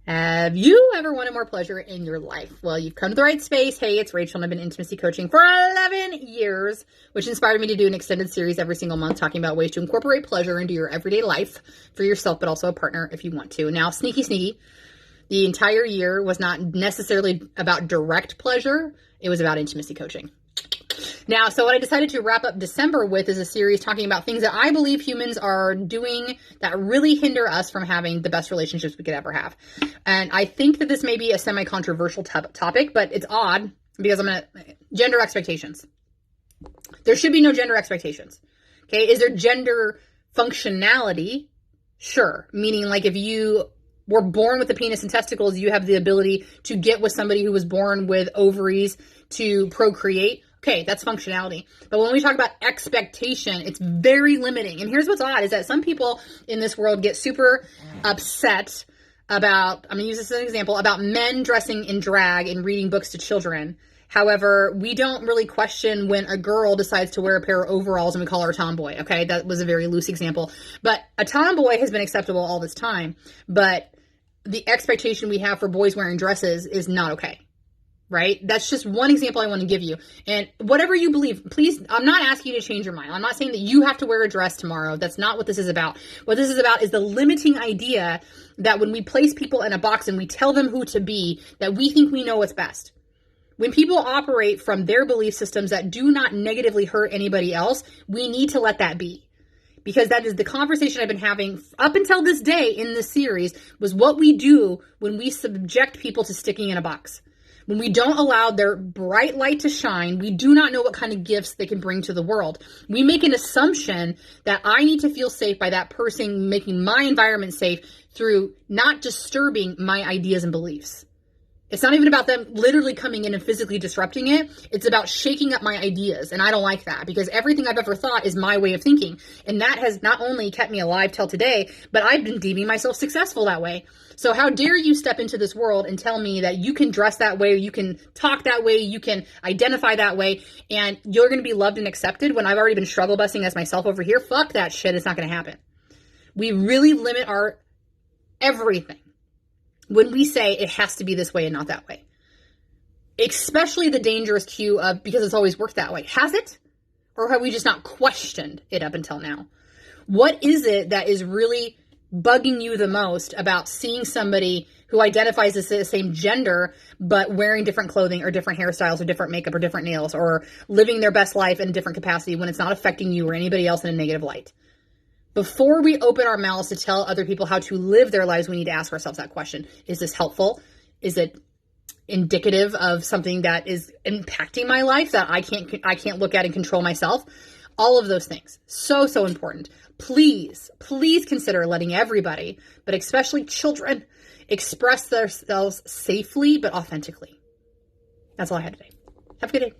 Have you ever wanted more pleasure in your life? Well, you've come to the right space. Hey, it's Rachel, and I've been intimacy coaching for 11 years, which inspired me to do an extended series every single month talking about ways to incorporate pleasure into your everyday life for yourself, but also a partner if you want to. Now, sneaky, the entire year was not necessarily about direct pleasure. It was about intimacy coaching. Now, so what I decided to wrap up December with is a series talking about things that I believe humans are doing that really hinder us from having the best relationships we could ever have. And I think that this may be a semi-controversial topic, but it's odd because gender expectations. There should be no gender expectations. Okay. Is there gender functionality? Sure. Meaning like if you were born with a penis and testicles, you have the ability to get with somebody who was born with ovaries to procreate. Okay, that's functionality. But when we talk about expectation, it's very limiting. And here's what's odd is that some people in this world get super upset about, I'm going to use this as an example, about men dressing in drag and reading books to children. However, we don't really question when a girl decides to wear a pair of overalls and we call her a tomboy. Okay, that was a very loose example. But a tomboy has been acceptable all this time. But the expectation we have for boys wearing dresses is not okay. Right? That's just one example I want to give you. And whatever you believe, please, I'm not asking you to change your mind. I'm not saying that you have to wear a dress tomorrow. That's not what this is about. What this is about is the limiting idea that when we place people in a box and we tell them who to be, that we think we know what's best. When people operate from their belief systems that do not negatively hurt anybody else, we need to let that be. Because that is the conversation I've been having up until this day in this series was what we do when we subject people to sticking in a box. When we don't allow their bright light to shine, we do not know what kind of gifts they can bring to the world. We make an assumption that I need to feel safe by that person making my environment safe through not disturbing my ideas and beliefs. It's not even about them literally coming in and physically disrupting it. It's about shaking up my ideas. And I don't like that because everything I've ever thought is my way of thinking. And that has not only kept me alive till today, but I've been deeming myself successful that way. So how dare you step into this world and tell me that you can dress that way, you can talk that way, you can identify that way, and you're going to be loved and accepted when I've already been struggle busting as myself over here? Fuck that shit. It's not going to happen. We really limit our everything when we say it has to be this way and not that way. Especially the dangerous cue of because it's always worked that way. Has it? Or have we just not questioned it up until now? What is it that is really bugging you the most about seeing somebody who identifies as the same gender, but wearing different clothing or different hairstyles or different makeup or different nails or living their best life in a different capacity when it's not affecting you or anybody else in a negative light? Before we open our mouths to tell other people how to live their lives, we need to ask ourselves that question. Is this helpful? Is it indicative of something that is impacting my life that I can't look at and control myself? All of those things. So important. Please consider letting everybody, but especially children, express themselves safely but authentically. That's all I had today. Have a good day.